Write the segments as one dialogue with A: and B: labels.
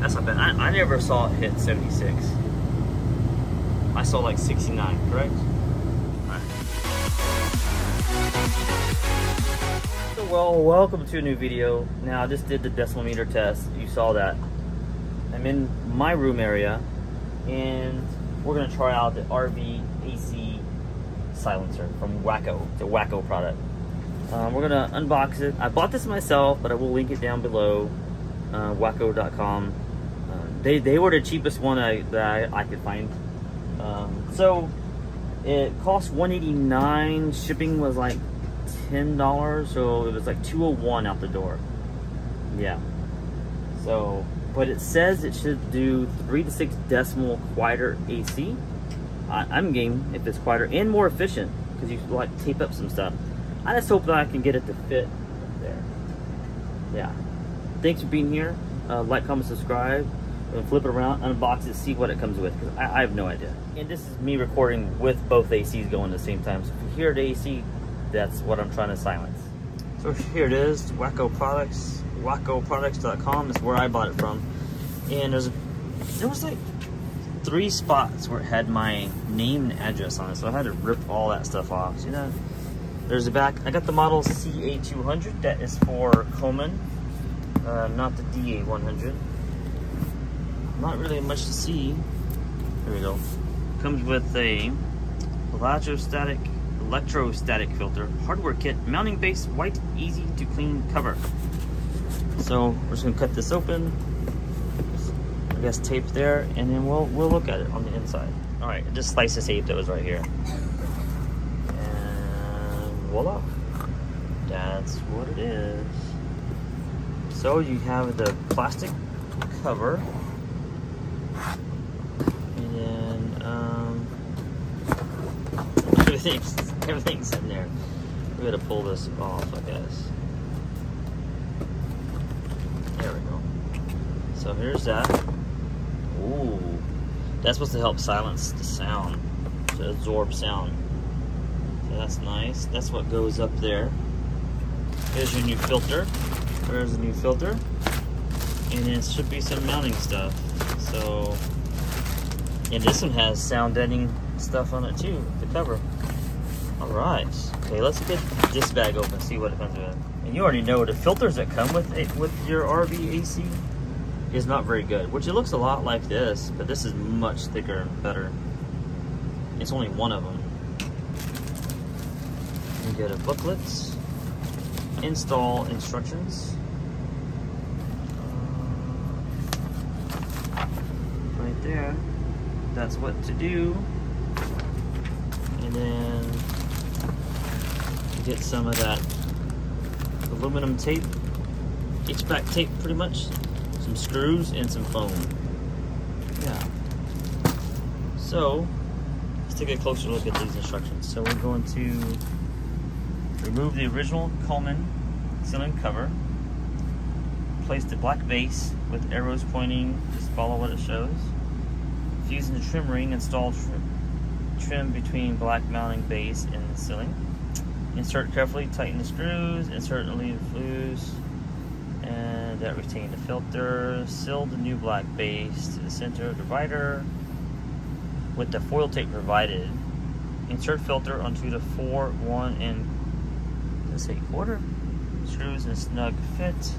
A: That's not bad. I never saw it hit 76. I saw like 69, correct? Alright. So, well, welcome to a new video. Now, I just did the decimal meter test. You saw that. I'm in my room area, and we're gonna try out the RV AC silencer from Wacko. It's a Wacko product. We're gonna unbox it. I bought this myself, but I will link it down below. Wacko.com. They were the cheapest one that I could find. So it cost $189. Shipping was like $10, so it was like $201 out the door. Yeah. So, but it says it should do 3 to 6 decimal quieter AC. I'm game if it's quieter and more efficient, because you like tape up some stuff. I just hope that I can get it to fit there. Yeah. Thanks for being here. Like, comment, subscribe, and flip it around, unbox it, see what it comes with, because I have no idea. And this is me recording with both ACs going at the same time. So if you hear the AC, that's what I'm trying to silence. So here it is, Wacko Products. WackoProducts.com is where I bought it from. And there was like 3 spots where it had my name and address on it, so I had to rip all that stuff off. See that? There's the back. I got the model CA200. That is for Coleman, not the DA100. Not really much to see. There we go. Comes with a electrostatic filter, hardware kit, mounting base, white, easy to clean cover. So we're just gonna cut this open. I guess tape there, and then we'll look at it on the inside. All right, just slice the tape that was right here. Voila, that's what it is. So you have the plastic cover, and then everything's in there. We gotta pull this off, I guess. There we go. So here's that. Ooh, that's supposed to help silence the sound, to absorb sound. That's nice. That's what goes up there. There's your new filter. There's a new filter. And there should be some mounting stuff. So, and this one has sound deadening stuff on it too, the cover. Alright. Okay, let's get this bag open, see what it comes with. And you already know the filters that come with it, with your RV AC is not very good. Which it looks a lot like this, but this is much thicker and better. It's only one of them. You get a booklet, install instructions, right there, that's what to do, and then you get some of that aluminum tape, H-back tape pretty much, some screws and some foam. Yeah. So, let's take a closer look at these instructions. So we're going to remove the original Coleman ceiling cover. Place the black base with arrows pointing. Just follow what it shows. Fusing the trim ring, install trim between black mounting base and the ceiling. Insert carefully, tighten the screws, insert and leave loose, and that retain the filter. Seal the new black base to the center divider with the foil tape provided. Insert filter onto the 4, 1, and let's say quarter screws in snug fit.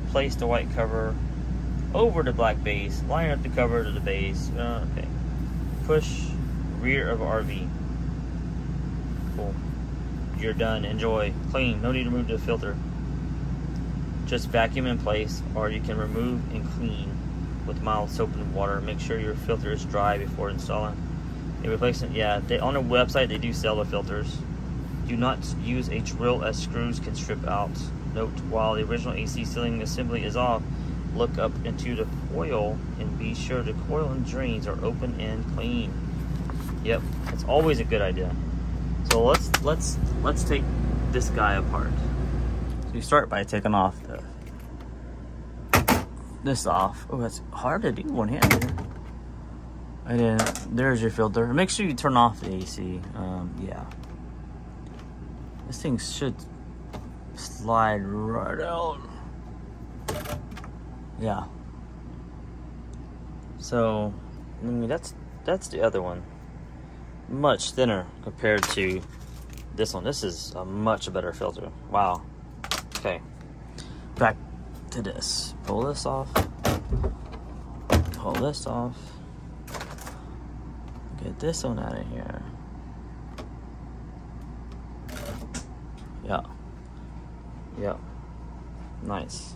A: Place the white cover over the black base. Line up the cover to the base. Okay. Push rear of RV. Cool. You're done. Enjoy. Clean. No need to remove the filter. Just vacuum in place, or you can remove and clean with mild soap and water. Make sure your filter is dry before installing. A replacement, yeah. On their website, they do sell the filters. Do not use a drill, as screws can strip out. Note, while the original AC ceiling assembly is off, look up into the coil and be sure the coil and drains are open and clean. Yep, it's always a good idea. So let's take this guy apart. So you start by taking off this off. Oh, that's hard to do one-handed. And then there's your filter. Make sure you turn off the AC. Yeah. This thing should slide right out. Yeah. So, I mean, that's the other one. Much thinner compared to this one. This is a much better filter. Wow. Okay. Back to this. Pull this off. Pull this off. Get this one out of here. Yeah. Yeah. Nice.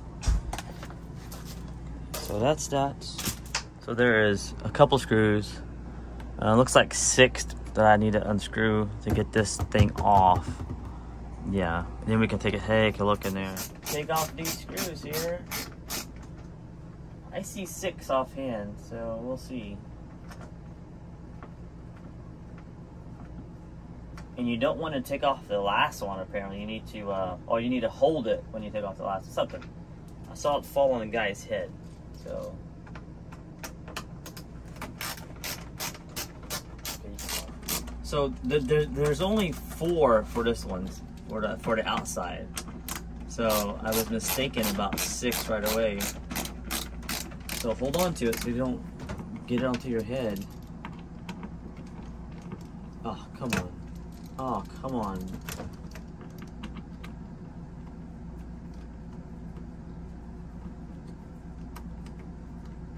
A: So that's that. So there is a couple screws. Looks like 6 that I need to unscrew to get this thing off. Yeah. And then we can take a look in there. Take off these screws here. I see 6 offhand, so we'll see. And you don't want to take off the last one, apparently. You need to, or you need to hold it when you take off the last one. Something. I saw it fall on a guy's head, so. So there's only 4 for this one, for the outside. So I was mistaken about 6 right away. So hold on to it so you don't get it onto your head. Oh, come on. Oh, come on.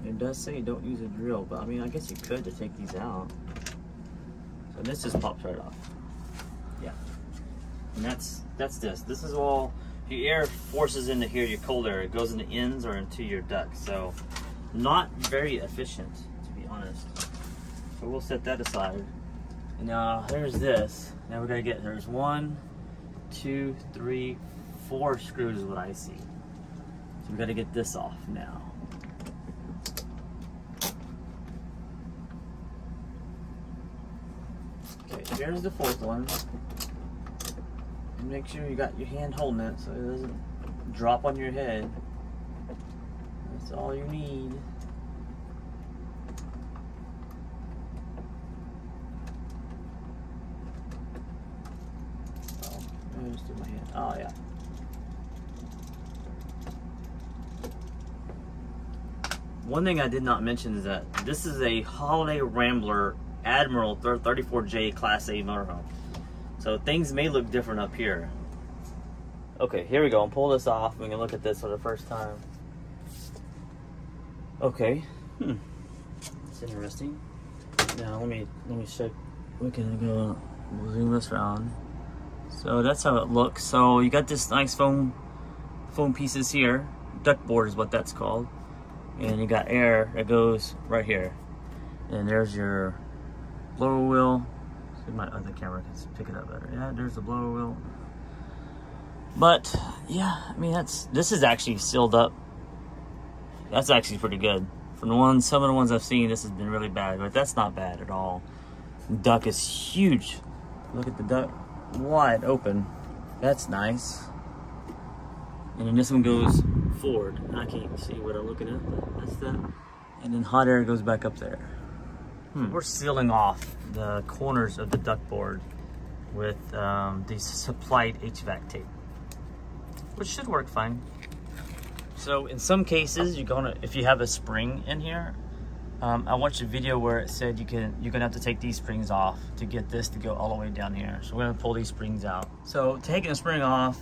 A: It does say don't use a drill, but I mean, I guess you could to take these out. So this just pops right off. Yeah. And that's this. This is all, if your air forces into here, your cold air, it goes into ends or into your ducts. So not very efficient, to be honest. So we'll set that aside. And now there's this. Now we're gonna get, there's 1, 2, 3, 4 screws is what I see. So we gotta get this off now. Okay, here's the 4th one. And make sure you got your hand holding it so it doesn't drop on your head. That's all you need. Just do my hand. Oh yeah. One thing I did not mention is that this is a Holiday Rambler Admiral 34J Class A motorhome. So things may look different up here. Okay, here we go. I'll pull this off. We can look at this for the first time. Okay. It's interesting. Now let me check. We can go zoom this around. So that's how it looks. So you got this nice foam pieces here. Duct board is what that's called. And you got air that goes right here. And there's your blower wheel. See, my other camera can pick it up better. Yeah, there's the blower wheel. But yeah, I mean this is actually sealed up. That's actually pretty good. From some of the ones I've seen, this has been really bad, but that's not bad at all. The duct is huge. Look at the duct. Wide open. That's nice. And then this one goes forward. I can't see what I'm looking at, but that's that. And then hot air goes back up there. We're sealing off the corners of the duct board with the supplied HVAC tape, which should work fine. So in some cases, if you have a spring in here, I watched a video where it said you're gonna have to take these springs off to get this to go all the way down here. So we're gonna pull these springs out. So taking the spring off,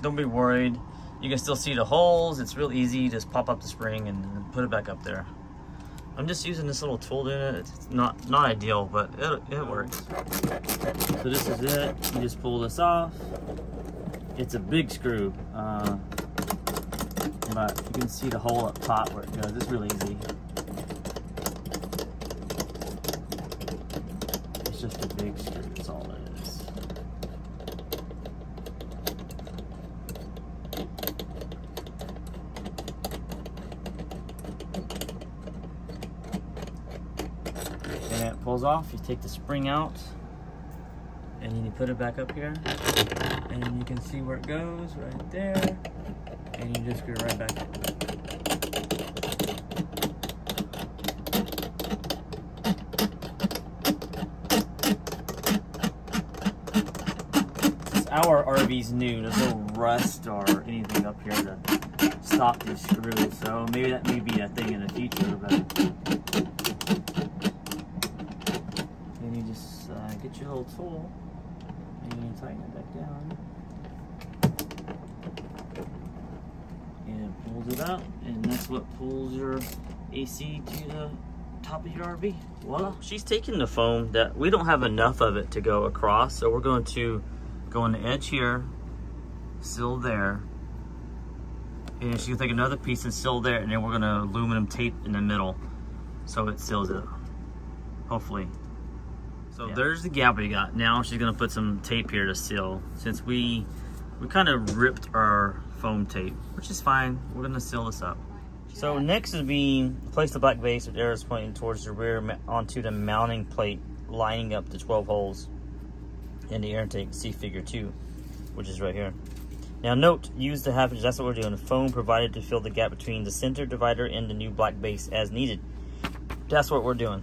A: don't be worried. You can still see the holes. It's real easy. Just pop up the spring and put it back up there. I'm just using this little tool in it. It's not ideal, but it works. So this is it. You just pull this off. It's a big screw, but you can see the hole up top where it goes. It's really easy. Just a big screw, that's all it is. And it pulls off, you take the spring out, and then you put it back up here, and you can see where it goes, right there, and you just screw it right back in. Our RV's new. There's no rust or anything up here to stop these screws. So maybe that may be a thing in the future, but then you just get your little tool and you tighten it back down. And it pulls it out, and that's what pulls your AC to the top of your RV. Voila. She's taking the foam that we don't have enough of it to go across, so we're going to go on the edge here, seal there, and she's gonna take another piece and seal there, and then we're gonna aluminum tape in the middle so it seals it, hopefully. So yeah, there's the gap we got. Now she's gonna put some tape here to seal, since we kind of ripped our foam tape, which is fine. We're gonna seal this up. So next is being place the black base with arrows pointing towards the rear onto the mounting plate, lining up the 12 holes in the air intake. See figure 2, which is right here. Now note, use the half inch. That's what we're doing. The foam provided to fill the gap between the center divider and the new black base as needed. That's what we're doing.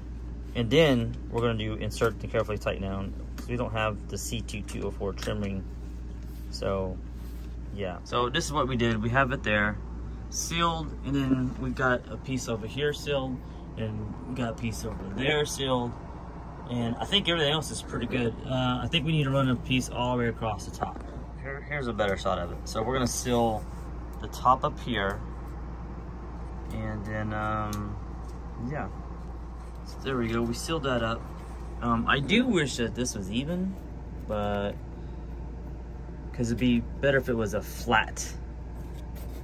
A: And then we're going to do insert and carefully tighten down, because we don't have the C2204 trimming. So yeah, so this is what we did. We have it there sealed, and then we got a piece over here sealed, and we got a piece over there sealed, and I think everything else is pretty good. I think we need to run a piece all the way across the top. Here's a better shot of it. So we're gonna seal the top up here, and then yeah, so there we go. We sealed that up. I do wish that this was even, but because it'd be better if it was a flat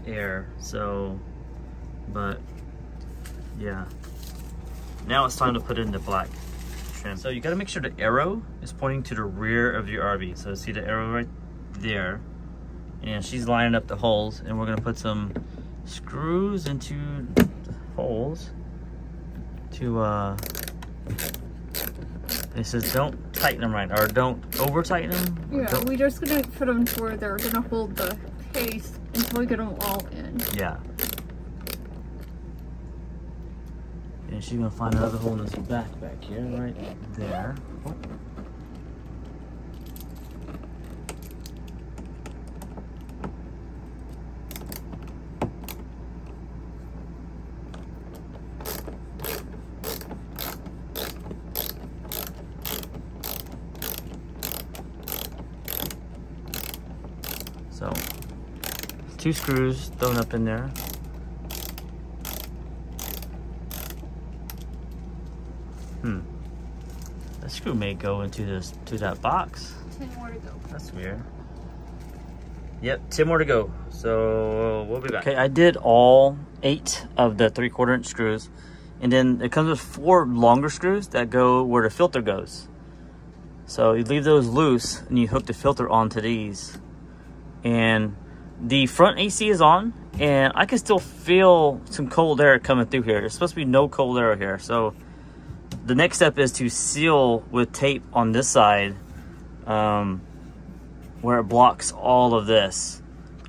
A: air. So, but yeah, now it's time to put in the black trim. So you got to make sure the arrow is pointing to the rear of your RV. So see the arrow right there, and she's lining up the holes, and we're gonna put some screws into the holes to it says don't tighten them right, or don't over tighten them.
B: Yeah, we're just gonna put them to where they're gonna hold the pace until we get them all in.
A: Yeah. And she's gonna find another hole in this back here, right there. Oh. So, 2 screws thrown up in there. That screw may go into that box.
B: 10 more to go.
A: That's weird. Yep, 10 more to go. So we'll be back. Okay, I did all 8 of the 3/4 inch screws, and then it comes with 4 longer screws that go where the filter goes. So you leave those loose, and you hook the filter onto these. And the front AC is on, and I can still feel some cold air coming through here. There's supposed to be no cold air here. So the next step is to seal with tape on this side, where it blocks all of this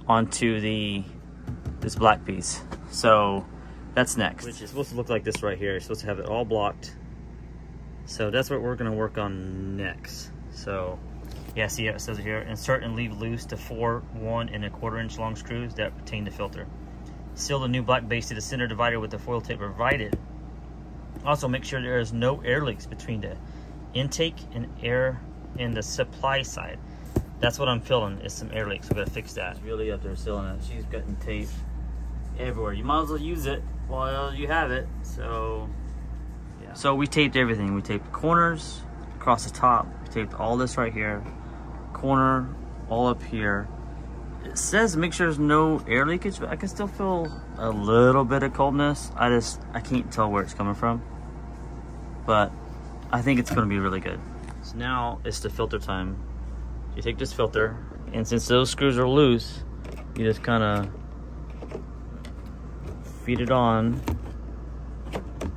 A: onto this black piece. So that's next. Which is supposed to look like this right here. It's supposed to have it all blocked. So that's what we're gonna work on next. So yeah, see, it says it here, insert and leave loose the 4 1 1/4 inch long screws that retain the filter. Seal the new black base to the center divider with the foil tape provided. Also, make sure there is no air leaks between the intake and air and the supply side. That's what I'm feeling, is some air leaks. We gotta fix that. She's really up there sealing it. She's cutting tape everywhere. You might as well use it while you have it. So yeah. So we taped everything. We taped the corners across the top. We taped all this right here. Corner all up here. It says make sure there's no air leakage, but I can still feel a little bit of coldness. I can't tell where it's coming from, but I think it's going to be really good. So now it's the filter time. You take this filter, and since those screws are loose, you just kind of feed it on.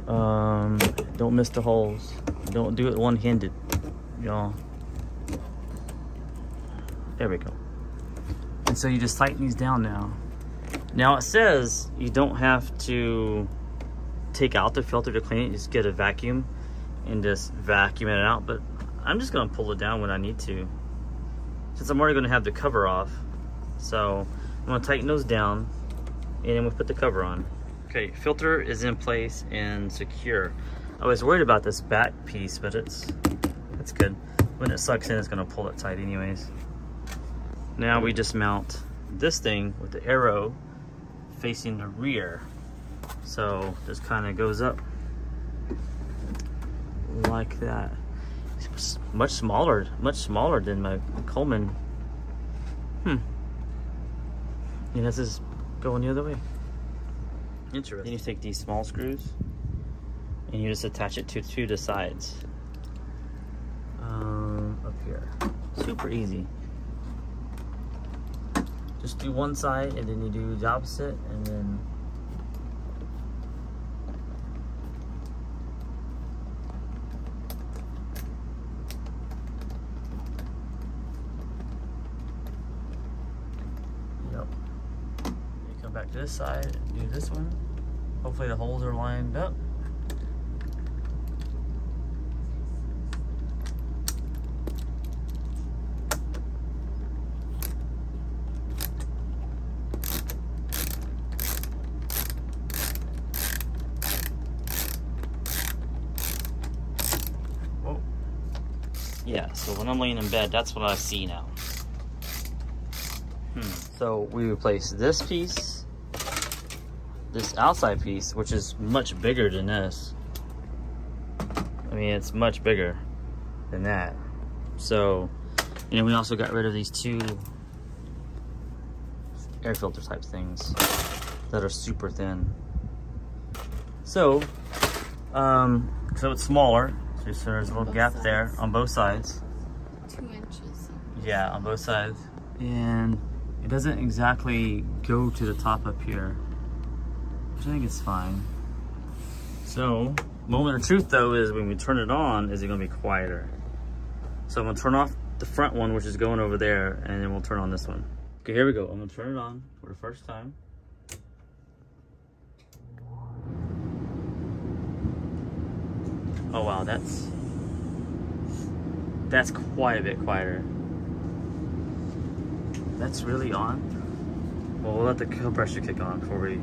A: Don't miss the holes. Don't do it one-handed, y'all. There we go. And so you just tighten these down now. Now it says you don't have to take out the filter to clean it. You just get a vacuum and just vacuum it out. But I'm just gonna pull it down when I need to, since I'm already gonna have the cover off. So I'm gonna tighten those down. and then we put the cover on. Okay, filter is in place and secure. I was worried about this back piece, but it's good. When it sucks in, it's gonna pull it tight anyways. Now we just mount this thing with the arrow facing the rear. So this kind of goes up like that. It's much smaller than my Coleman. And this is going the other way. Interesting. Then you take these small screws and you just attach it to the sides. Up here. Super easy. Just do one side and then you do the opposite, and then yep. You come back to this side and do this one. Hopefully the holes are lined up. Yeah, so when I'm laying in bed, that's what I see now. So we replace this piece, this outside piece, which is much bigger than this. I mean, it's much bigger than that. So, and then we also got rid of these two air filter type things that are super thin. So, so it's smaller. So there's a little gap there on both sides.
B: 2 inches.
A: Yeah, on both sides. And it doesn't exactly go to the top up here, which I think is fine. So, moment of truth though is when we turn it on, is it gonna be quieter? So I'm gonna turn off the front one, which is going over there, and then we'll turn on this one. Okay, here we go. I'm gonna turn it on for the first time. Oh wow, that's quite a bit quieter. That's really on. Well, we'll let the compressor kick on before we.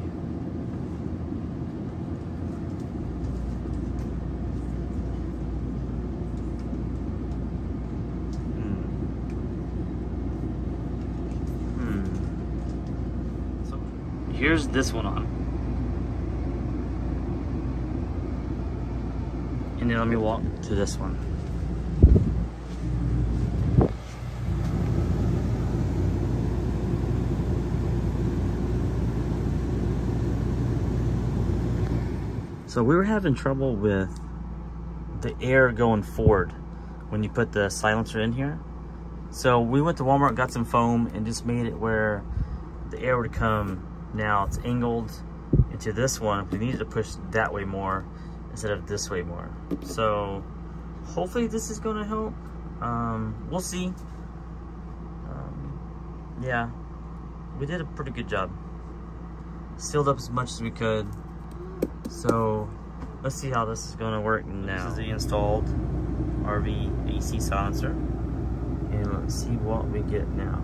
A: So here's this one on. And then let me walk to this one. So we were having trouble with the air going forward when you put the silencer in here. So we went to Walmart, got some foam, and just made it where the air would come. Now it's angled into this one. We needed to push that way more instead of this way more. So hopefully this is gonna help. We'll see. Yeah, we did a pretty good job. Sealed up as much as we could. So let's see how this is gonna work now. This is the installed RV AC silencer. And let's see what we get now.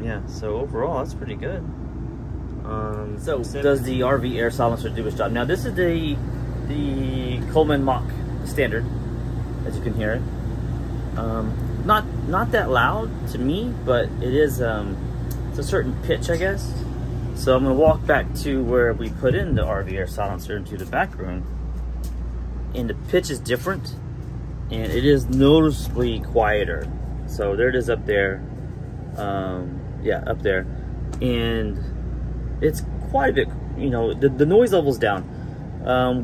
A: Yeah, so overall that's pretty good. So does the RV air silencer do its job? Now this is the Coleman Mach standard, as you can hear it. Not that loud to me, but it is it's a certain pitch, I guess. So I'm gonna walk back to where we put in the RV air silencer into the back room, and the pitch is different, and it is noticeably quieter. So there it is up there. Yeah, up there, and it's quite a bit, you know, the noise level's down.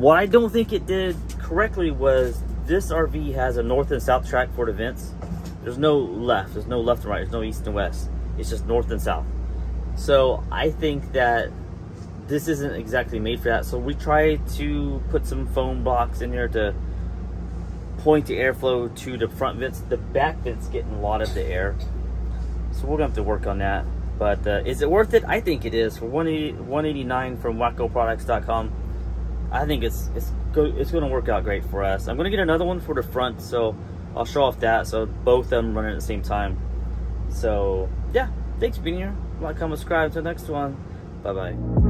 A: What I don't think it did correctly was this RV has a north and south track for the vents. There's no left and right, there's no east and west. It's just north and south. So I think that this isn't exactly made for that. So we try to put some foam blocks in there to point the airflow to the front vents. The back vents getting a lot of the air. So we're gonna have to work on that. But is it worth it? I think it is. For $189 from WackoProducts.com, I think it's going to work out great for us. I'm going to get another one for the front, so I'll show off that, so both of them running at the same time. So yeah, thanks for being here. Like, comment, subscribe. Till next one. Bye bye.